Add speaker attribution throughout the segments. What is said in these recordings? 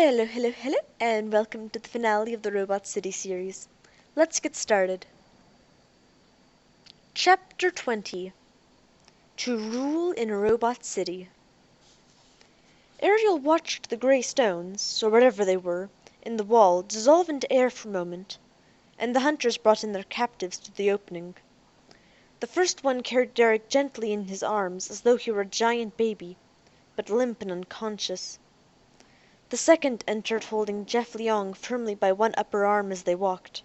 Speaker 1: Hello, and welcome to the finale of the Robot City series. Let's get started. Chapter 20 To Rule in a Robot City. Ariel watched the gray stones, or whatever they were, in the wall dissolve into air for a moment, and the hunters brought in their captives to the opening. The first one carried Derek gently in his arms as though he were a giant baby, but limp and unconscious. The second entered holding Jeff Leong firmly by one upper arm as they walked.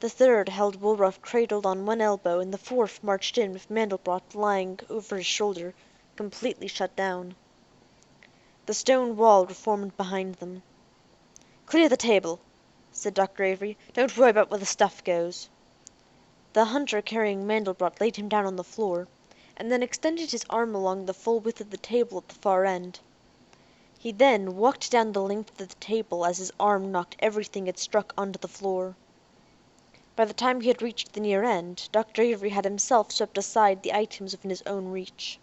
Speaker 1: The third held Woolruff cradled on one elbow, and the fourth marched in with Mandelbrot lying over his shoulder, completely shut down. The stone wall reformed behind them. "Clear the table," said Dr. Avery. "Don't worry about where the stuff goes." The hunter carrying Mandelbrot laid him down on the floor, and then extended his arm along the full width of the table at the far end. He then walked down the length of the table as his arm knocked everything it struck onto the floor. By the time he had reached the near end, Dr. Avery had himself swept aside the items within his own reach.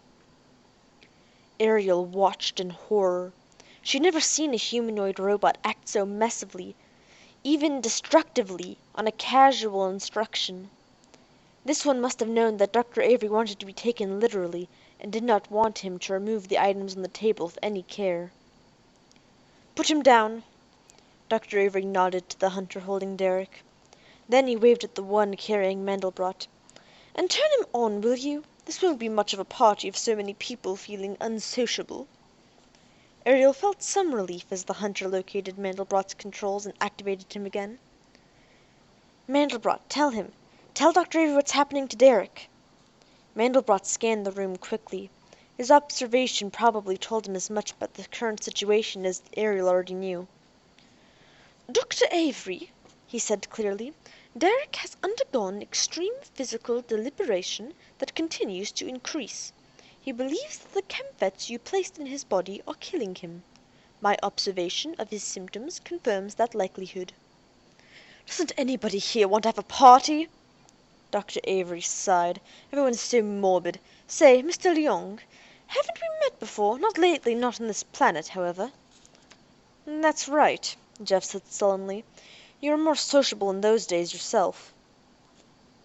Speaker 1: Ariel watched in horror. She had never seen a humanoid robot act so messively, even destructively, on a casual instruction. This one must have known that Dr. Avery wanted to be taken literally, and did not want him to remove the items on the table with any care. "Put him down." Dr. Avery nodded to the hunter holding Derek. Then he waved at the one carrying Mandelbrot. "And turn him on, will you? This won't be much of a party of so many people feeling unsociable." Ariel felt some relief as the hunter located Mandelbrot's controls and activated him again. "Mandelbrot, tell Dr. Avery what's happening to Derek." Mandelbrot scanned the room quickly. His observation probably told him as much about the current situation as Ariel already knew. "Dr. Avery," he said clearly, "Derek has undergone extreme physical deliberation that continues to increase. He believes that the chemvets you placed in his body are killing him. My observation of his symptoms confirms that likelihood." "Doesn't anybody here want to have a party?" Dr. Avery sighed. "Everyone's so morbid. Say, Mr. Leong, haven't we met before? Not lately, not on this planet, however." "That's right," Jeff said sullenly. "You were more sociable in those days yourself."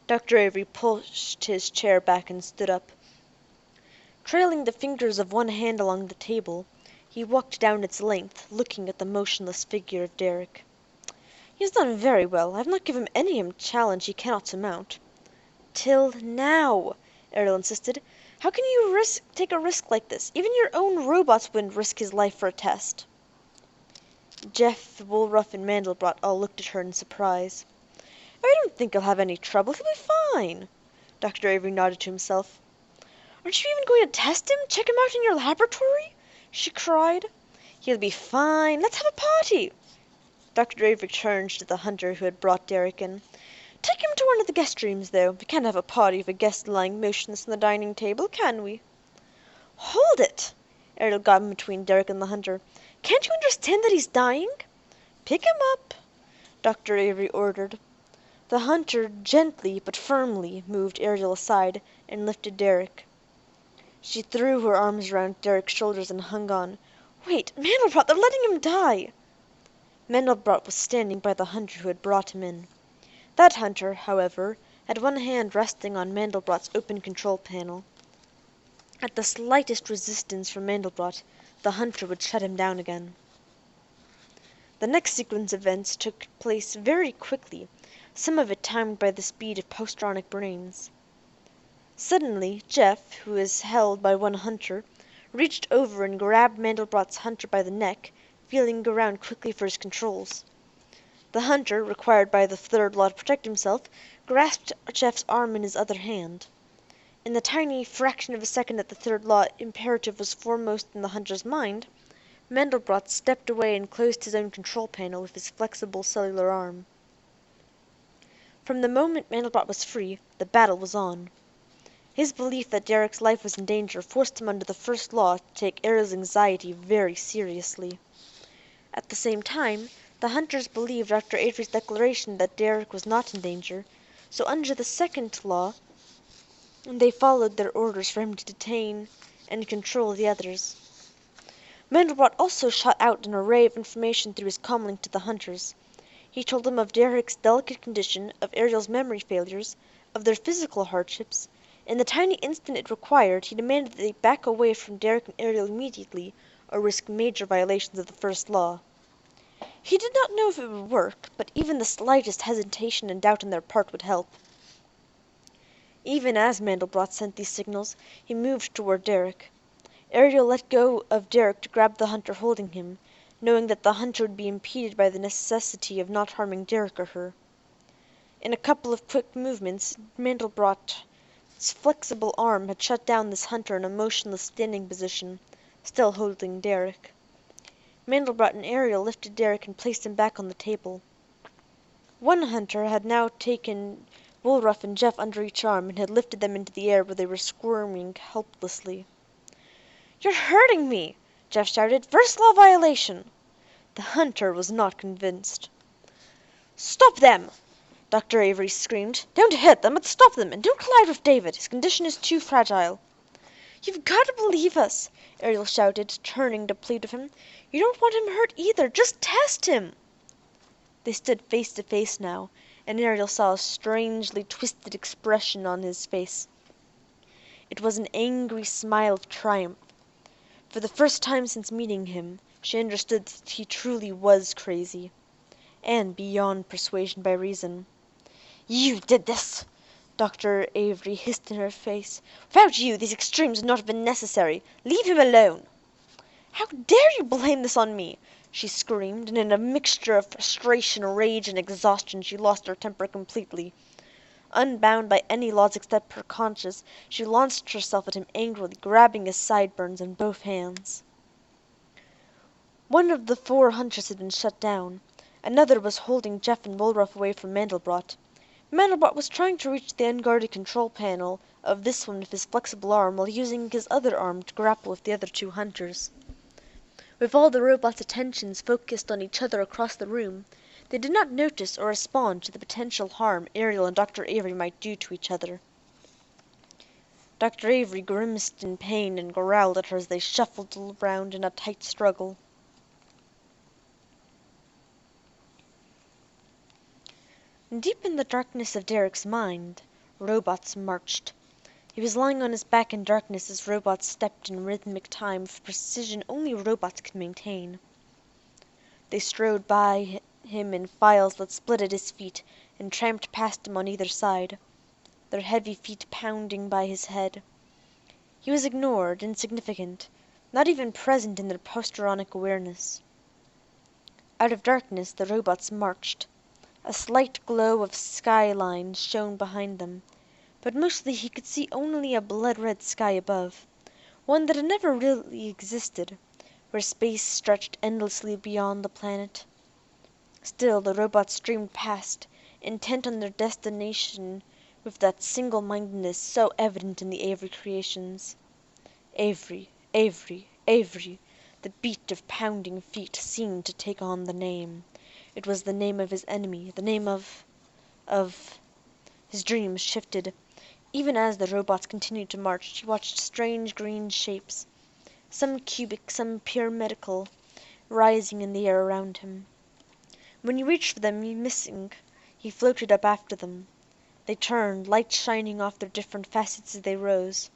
Speaker 1: Dr. Avery pushed his chair back and stood up. Trailing the fingers of one hand along the table, he walked down its length, looking at the motionless figure of Derek. "He has done very well. I have not given any challenge he cannot surmount." "Till now," Ariel insisted. "How can you take a risk like this? Even your own robots wouldn't risk his life for a test." Jeff, Woolruff, and Mandelbrot all looked at her in surprise. "I don't think he'll have any trouble. He'll be fine." Dr. Avery nodded to himself. "Aren't you even going to test him? Check him out in your laboratory?" she cried. "He'll be fine. Let's have a party." Dr. Avery turned to the hunter who had brought Derek in. "Take him to one of the guest rooms, though. We can't have a party with a guest lying motionless on the dining table, can we?" "Hold it!" Ariel got in between Derek and the hunter. "Can't you understand that he's dying?" "Pick him up," Dr. Avery ordered. The hunter gently but firmly moved Ariel aside and lifted Derek. She threw her arms around Derek's shoulders and hung on. "Wait, Mandelbrot, they're letting him die!" Mandelbrot was standing by the hunter who had brought him in. That hunter, however, had one hand resting on Mandelbrot's open control panel. At the slightest resistance from Mandelbrot, the hunter would shut him down again. The next sequence of events took place very quickly, some of it timed by the speed of postronic brains. Suddenly, Jeff, who was held by one hunter, reached over and grabbed Mandelbrot's hunter by the neck, feeling around quickly for his controls. The hunter, required by the third law to protect himself, grasped Jeff's arm in his other hand. In the tiny fraction of a second that the third law imperative was foremost in the hunter's mind, Mandelbrot stepped away and closed his own control panel with his flexible cellular arm. From the moment Mandelbrot was free, the battle was on. His belief that Derek's life was in danger forced him under the first law to take Ariel's anxiety very seriously. At the same time, the hunters believed Dr. Avery's declaration that Derek was not in danger, so under the second law, they followed their orders for him to detain and control the others. Mandelbrot also shot out an array of information through his comlink to the hunters. He told them of Derek's delicate condition, of Ariel's memory failures, of their physical hardships. In the tiny instant it required, he demanded that they back away from Derek and Ariel immediately, or risk major violations of the first law. He did not know if it would work, but even the slightest hesitation and doubt on their part would help. Even as Mandelbrot sent these signals, he moved toward Derek. Ariel let go of Derek to grab the hunter holding him, knowing that the hunter would be impeded by the necessity of not harming Derek or her. In a couple of quick movements, Mandelbrot's flexible arm had shut down this hunter in a motionless standing position, still holding Derek. Mandelbrot and Ariel lifted Derek and placed him back on the table. One hunter had now taken Woolruff and Jeff under each arm and had lifted them into the air where they were squirming helplessly. "You're hurting me!" Jeff shouted. "First law violation!" The hunter was not convinced. "Stop them!" Dr. Avery screamed. "Don't hit them, but stop them, and don't collide with David. His condition is too fragile." "You've got to believe us!" Ariel shouted, turning to plead with him. "You don't want him hurt either. Just test him!" They stood face to face now, and Ariel saw a strangely twisted expression on his face. It was an angry smile of triumph. For the first time since meeting him, she understood that he truly was crazy, and beyond persuasion by reason. "You did this!" Dr. Avery hissed in her face. "Without you, these extremes would not have been necessary. Leave him alone!" "How dare you blame this on me?" she screamed, and in a mixture of frustration, rage, and exhaustion she lost her temper completely. Unbound by any laws except her conscience, she launched herself at him angrily, grabbing his sideburns in both hands. One of the 4 hunters had been shut down. Another was holding Jeff and Woolruff away from Mandelbrot. Mandelbrot was trying to reach the unguarded control panel of this one with his flexible arm while using his other arm to grapple with the other 2 hunters. With all the robot's attentions focused on each other across the room, they did not notice or respond to the potential harm Ariel and Dr. Avery might do to each other. Dr. Avery grimaced in pain and growled at her as they shuffled around in a tight struggle. Deep in the darkness of Derek's mind, robots marched. He was lying on his back in darkness as robots stepped in rhythmic time with precision only robots could maintain. They strode by him in files that split at his feet and tramped past him on either side, their heavy feet pounding by his head. He was ignored, insignificant, not even present in their posturonic awareness. Out of darkness the robots marched. A slight glow of skyline shone behind them, but mostly he could see only a blood-red sky above, one that had never really existed, where space stretched endlessly beyond the planet. Still the robots streamed past, intent on their destination with that single-mindedness so evident in the Avery creations. Avery, Avery, Avery. The beat of pounding feet seemed to take on the name. It was the name of his enemy, the name of... His dreams shifted. Even as the robots continued to march, he watched strange green shapes, some cubic, some pyramidal, rising in the air around him. When he reached for them, missing, he floated up after them. They turned, light shining off their different facets as they rose.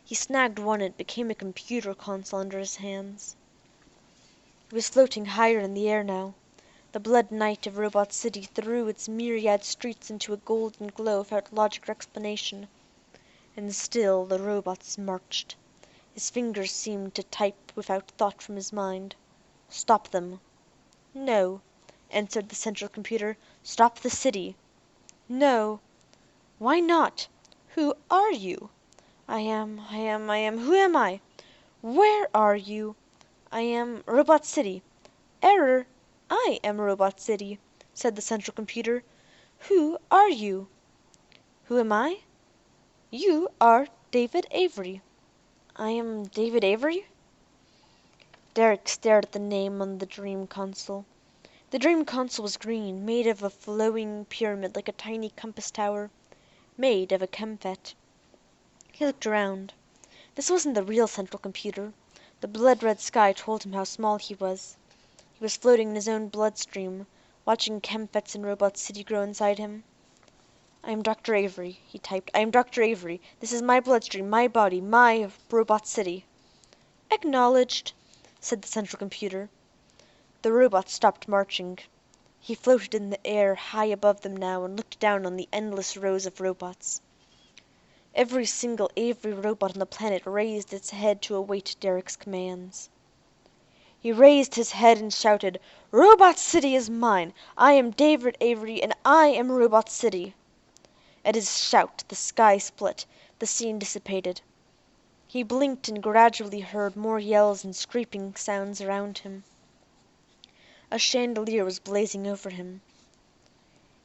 Speaker 1: He snagged one and it became a computer console under his hands. He was floating higher in the air now. The blood night of Robot City threw its myriad streets into a golden glow without logic or explanation. And still the robots marched. His fingers seemed to type without thought from his mind. "Stop them." "No," answered the central computer. "Stop the city." "No." "Why not?" "Who are you?" I am. Who am I?" "Where are you?" "I am Robot City." "Error. I am Robot City," said the central computer. "Who are you?" "Who am I?" "You are David Avery." "I am David Avery?" Derek stared at the name on the dream console. The dream console was green, made of a flowing pyramid like a tiny compass tower, made of a chemfet. He looked around. This wasn't the real central computer. The blood-red sky told him how small he was. He was floating in his own bloodstream, watching Chemfets and Robot City grow inside him. "I am Dr. Avery," he typed. "I am Dr. Avery. This is my bloodstream, my body, my Robot City." "Acknowledged," said the central computer. The robot stopped marching. He floated in the air high above them now and looked down on the endless rows of robots. Every single Avery robot on the planet raised its head to await Derek's commands. He raised his head and shouted, "Robot City is mine! I am David Avery, and I am Robot City!" At his shout, the sky split, the scene dissipated. He blinked and gradually heard more yells and scraping sounds around him. A chandelier was blazing over him.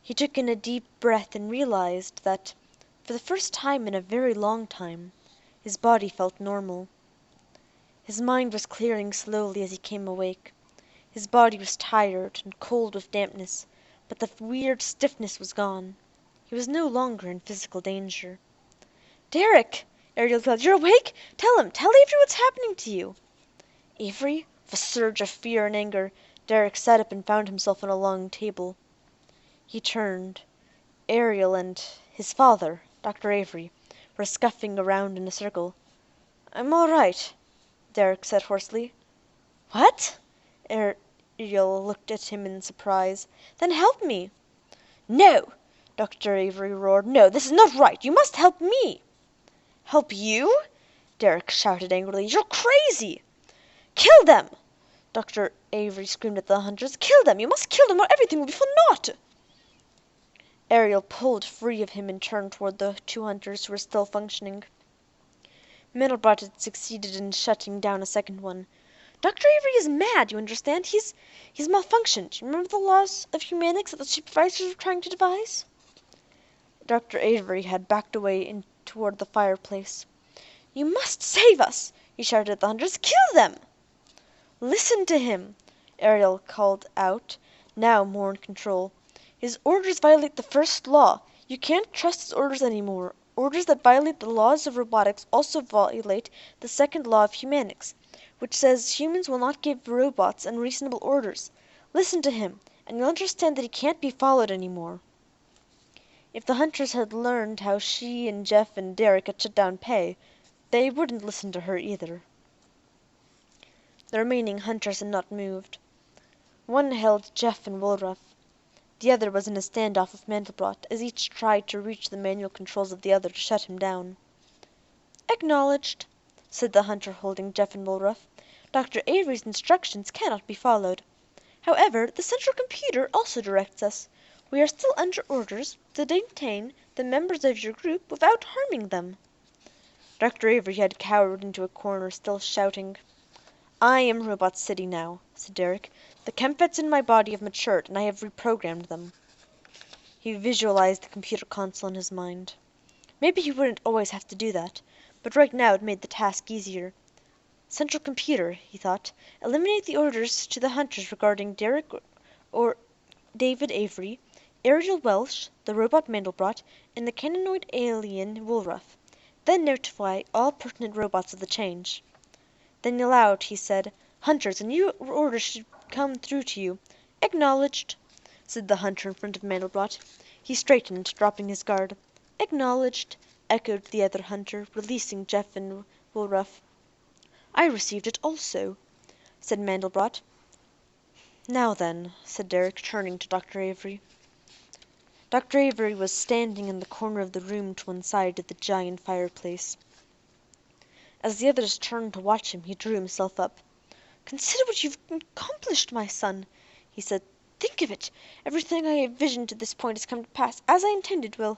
Speaker 1: He took in a deep breath and realized that, for the first time in a very long time, his body felt normal. His mind was clearing slowly as he came awake. His body was tired and cold with dampness, but the weird stiffness was gone. He was no longer in physical danger. "Derek!" Ariel called. "You're awake? Tell Avery what's happening to you." Avery? With a surge of fear and anger, Derek sat up and found himself on a long table. He turned. Ariel and his father, Dr. Avery, were scuffing around in a circle. "I'm all right," Derek said hoarsely. "What?" Ariel looked at him in surprise. "Then help me." "No!" Dr. Avery roared. "No, this is not right. You must help me." "Help you?" Derek shouted angrily. "You're crazy!" "Kill them!" Dr. Avery screamed at the hunters. "Kill them! You must kill them or everything will be for naught!" Ariel pulled free of him and turned toward the two hunters who were still functioning. Mandelbrot had succeeded in shutting down a second one. "Dr. Avery is mad, you understand? He's malfunctioned. You remember the laws of humanics that the supervisors were trying to devise?" Dr. Avery had backed away toward the fireplace. "You must save us!" he shouted at the hunters. "Kill them!" "Listen to him!" Ariel called out, now more in control. "His orders violate the first law. You can't trust his orders anymore. Orders that violate the laws of robotics also violate the second law of humanics, which says humans will not give robots unreasonable orders. Listen to him, and you'll understand that he can't be followed anymore." If the hunters had learned how she and Jeff and Derek had shut down Pei, they wouldn't listen to her either. The remaining hunters had not moved. One held Jeff and Woolruff. The other was in a standoff with Mandelbrot, as each tried to reach the manual controls of the other to shut him down. "Acknowledged," said the hunter holding Jeff and Woolruff. "Dr. Avery's instructions cannot be followed. However, the central computer also directs us. We are still under orders to detain the members of your group without harming them." Dr. Avery had cowered into a corner, still shouting. "I am Robot City now," said Derek. "The Chemfets in my body have matured, and I have reprogrammed them." He visualized the computer console in his mind. Maybe he wouldn't always have to do that, but right now it made the task easier. "Central computer," he thought, "eliminate the orders to the hunters regarding Derek or David Avery, Ariel Welsh, the robot Mandelbrot, and the caninoid alien Woolruff. Then notify all pertinent robots of the change." Then aloud he said, "Hunters, a new order should come through to you." "Acknowledged," said the hunter in front of Mandelbrot. He straightened, dropping his guard. "Acknowledged," echoed the other hunter, releasing Jeff and Woolruff. "I received it also," said Mandelbrot. "Now then," said Derek, turning to Dr. Avery. Dr. Avery was standing in the corner of the room to one side of the giant fireplace. As the others turned to watch him, he drew himself up. "Consider what you've accomplished, my son," he said. "Think of it. Everything I have visioned to this point has come to pass, as I intended will.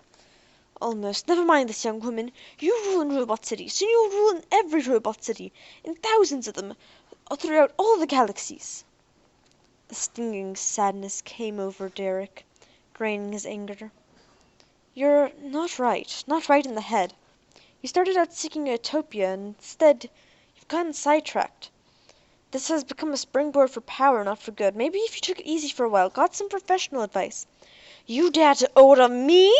Speaker 1: Almost. Never mind this young woman. You rule in Robot City. Soon you'll rule in every Robot City, in thousands of them, throughout all the galaxies." A stinging sadness came over Derek, draining his anger. "You're not right in the head. You started out seeking a utopia, and instead you've gotten sidetracked. This has become a springboard for power, not for good. Maybe if you took it easy for a while, got some professional advice." "You dare to order me?"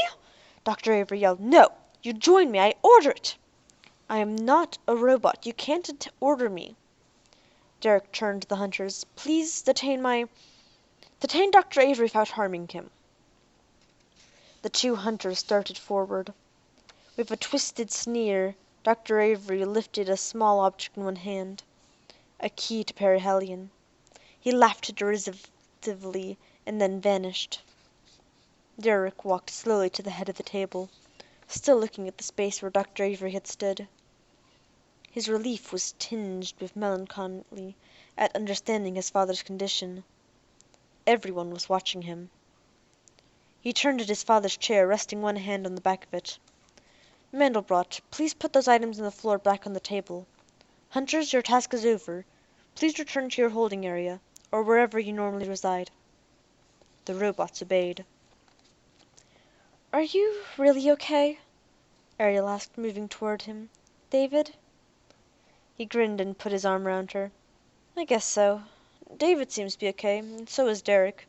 Speaker 1: Dr. Avery yelled. "No, you join me. I order it." "I am not a robot. You can't order me." Derek turned to the hunters. "Please detain Dr. Avery without harming him." The two hunters started forward. With a twisted sneer, Dr. Avery lifted a small object in one hand, a key to Perihelion. He laughed derisively and then vanished. Derek walked slowly to the head of the table, still looking at the space where Dr. Avery had stood. His relief was tinged with melancholy at understanding his father's condition. Everyone was watching him. He turned at his father's chair, resting one hand on the back of it. "Mandelbrot, please put those items on the floor back on the table. Hunters, your task is over. Please return to your holding area, or wherever you normally reside." The robots obeyed. "Are you really okay?" Ariel asked, moving toward him. "David?" He grinned and put his arm around her. "I guess so. David seems to be okay, and so is Derek.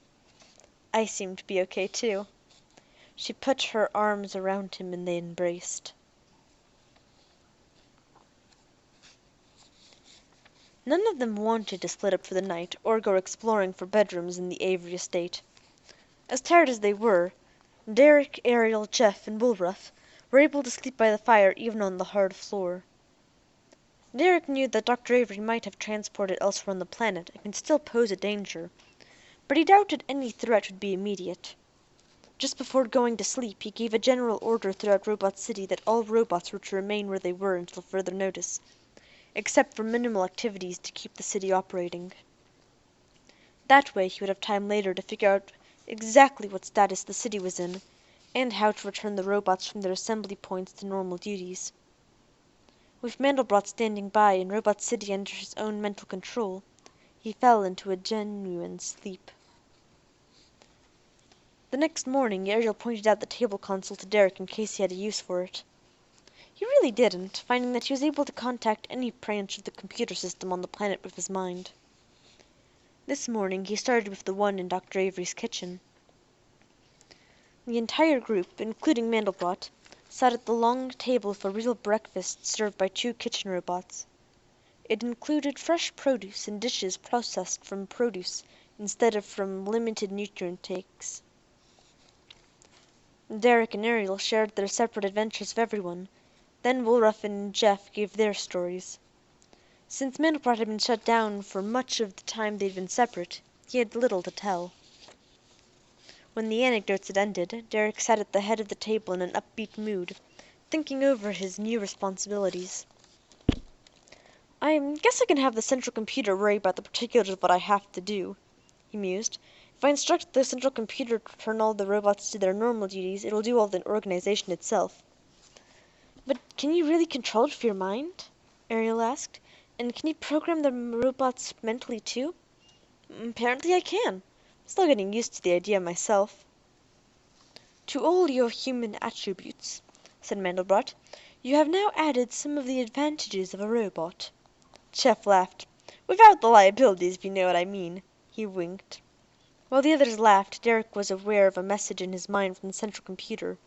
Speaker 1: I seem to be okay, too." She put her arms around him and they embraced. None of them wanted to split up for the night or go exploring for bedrooms in the Avery estate. As tired as they were, Derek, Ariel, Jeff, and Woolruff were able to sleep by the fire even on the hard floor. Derek knew that Dr. Avery might have transported elsewhere on the planet and could still pose a danger, but he doubted any threat would be immediate. Just before going to sleep, he gave a general order throughout Robot City that all robots were to remain where they were until further notice, except for minimal activities to keep the city operating. That way he would have time later to figure out exactly what status the city was in, and how to return the robots from their assembly points to normal duties. With Mandelbrot standing by and Robot City under his own mental control, he fell into a genuine sleep. The next morning Ariel pointed out the table console to Derek in case he had a use for it. He really didn't, finding that he was able to contact any branch of the computer system on the planet with his mind. This morning he started with the one in Dr. Avery's kitchen. The entire group, including Mandelbrot, sat at the long table for a real breakfast served by two kitchen robots. It included fresh produce and dishes processed from produce instead of from limited nutrient takes. Derek and Ariel shared their separate adventures with everyone. Then Woolruff and Jeff gave their stories. Since Mandelbrot had been shut down for much of the time they'd been separate, he had little to tell. When the anecdotes had ended, Derek sat at the head of the table in an upbeat mood, thinking over his new responsibilities. "I guess I can have the central computer worry about the particulars of what I have to do," he mused. "If I instruct the central computer to return all the robots to their normal duties, it will do all the organization itself." "But can you really control it with your mind?" Ariel asked. "And can you program the robots mentally, too?" "Apparently I can. Still getting used to the idea myself." "To all your human attributes," said Mandelbrot, "you have now added some of the advantages of a robot." Jeff laughed. "Without the liabilities, if you know what I mean." He winked. While the others laughed, Derek was aware of a message in his mind from the central computer,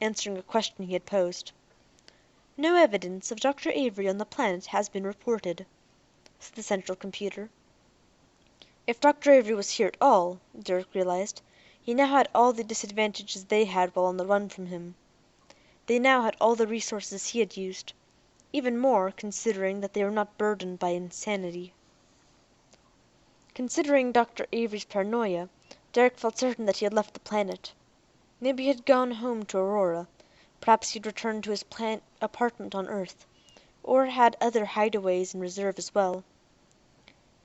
Speaker 1: answering a question he had posed. "No evidence of Dr. Avery on the planet has been reported," said the central computer. If Dr. Avery was here at all, Derek realized, he now had all the disadvantages they had while on the run from him. They now had all the resources he had used, even more considering that they were not burdened by insanity. Considering Dr. Avery's paranoia, Derek felt certain that he had left the planet. Maybe he had gone home to Aurora. Perhaps he had returned to his apartment on Earth, or had other hideaways in reserve as well.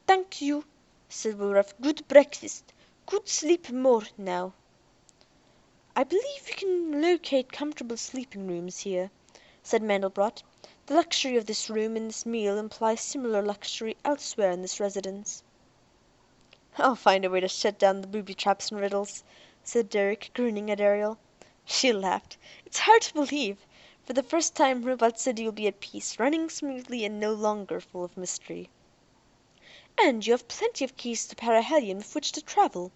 Speaker 1: "Thank you," said Woolruff. "Good breakfast. Good sleep more now." "I believe we can locate comfortable sleeping rooms here," said Mandelbrot. "The luxury of this room and this meal implies similar luxury elsewhere in this residence." "I'll find a way to shut down the booby traps and riddles," said Derek, grinning at Ariel. She laughed. "It's hard to believe. For the first time Robot City will be at peace, running smoothly and no longer full of mystery." "And you have plenty of keys to Perihelion with which to travel,"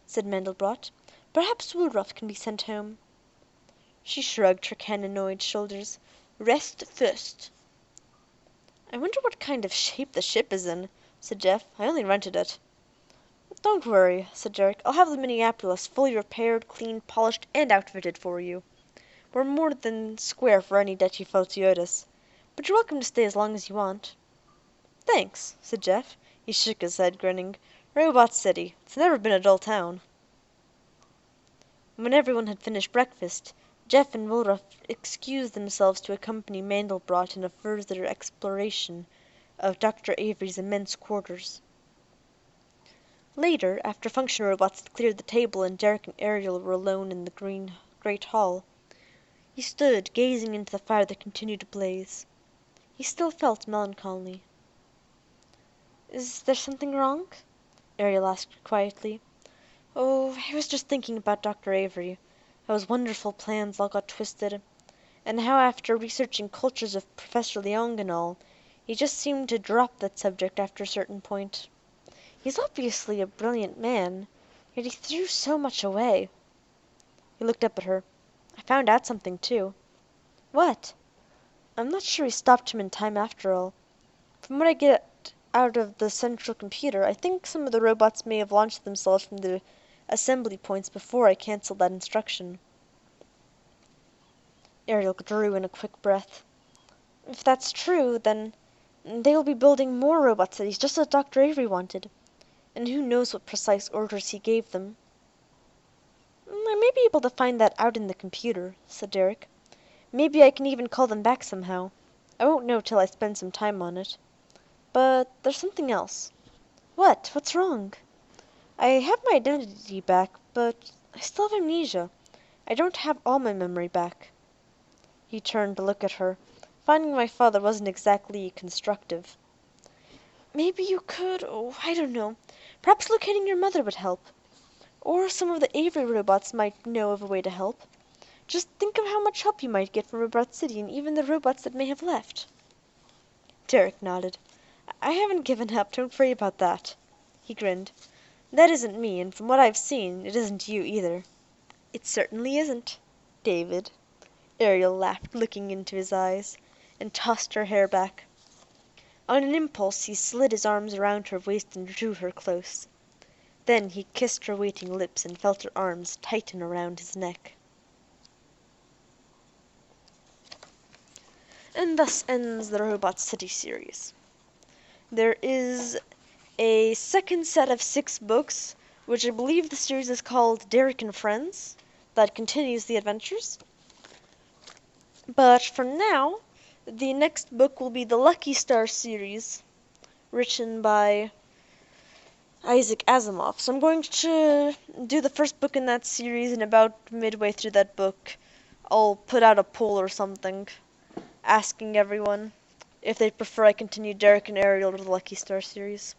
Speaker 1: said Mandelbrot. "Perhaps Woolruff can be sent home." She shrugged her cannonoid shoulders. "Rest first." "I wonder what kind of shape the ship is in," said Jeff. "I only rented it." "Don't worry," said Derek. "I'll have the Minneapolis fully repaired, cleaned, polished, and outfitted for you. We're more than square for any debt you felt you owed us. But you're welcome to stay as long as you want." "Thanks," said Jeff. He shook his head, grinning. "Robot City. It's never been a dull town." When everyone had finished breakfast, Jeff and Woolruff excused themselves to accompany Mandelbrot in a further exploration of Dr. Avery's immense quarters. Later, after function robots had cleared the table and Derek and Ariel were alone in the great hall, he stood gazing into the fire that continued to blaze. He still felt melancholy. "Is there something wrong?" Ariel asked quietly. "Oh, I was just thinking about Dr. Avery, how his wonderful plans all got twisted, and how after researching cultures of Professor Leong and all, he just seemed to drop that subject after a certain point. He's obviously a brilliant man, yet he threw so much away." He looked up at her. "I found out something, too." "What?" "I'm not sure he stopped him in time after all. From what I get out of the central computer, I think some of the robots may have launched themselves from the assembly points before I canceled that instruction." Ariel drew in a quick breath. "If that's true, then they will be building more robot cities just as Dr. Avery wanted. And who knows what precise orders he gave them." "I may be able to find that out in the computer," said Derek. "Maybe I can even call them back somehow. I won't know till I spend some time on it. But there's something else." "What? What's wrong?" "I have my identity back, but I still have amnesia. I don't have all my memory back." He turned to look at her. Finding my father wasn't exactly constructive. "Maybe you could, oh, I don't know. Perhaps locating your mother would help. Or some of the Avery robots might know of a way to help. Just think of how much help you might get from Robot City and even the robots that may have left." Derek nodded. "I haven't given up, don't worry about that." He grinned. "That isn't me, and from what I've seen, it isn't you either." "It certainly isn't, David." Ariel laughed, looking into his eyes, and tossed her hair back. On an impulse he slid his arms around her waist and drew her close. Then he kissed her waiting lips and felt her arms tighten around his neck. And thus ends the Robot City series. There is a second set of 6 books, which I believe the series is called Derek and Friends, that continues the adventures. But for now, the next book will be the Lucky Star series, written by Isaac Asimov. So I'm going to do the first book in that series, and about midway through that book, I'll put out a poll or something, asking everyone if they prefer I continue Derek and Ariel or the Lucky Star series.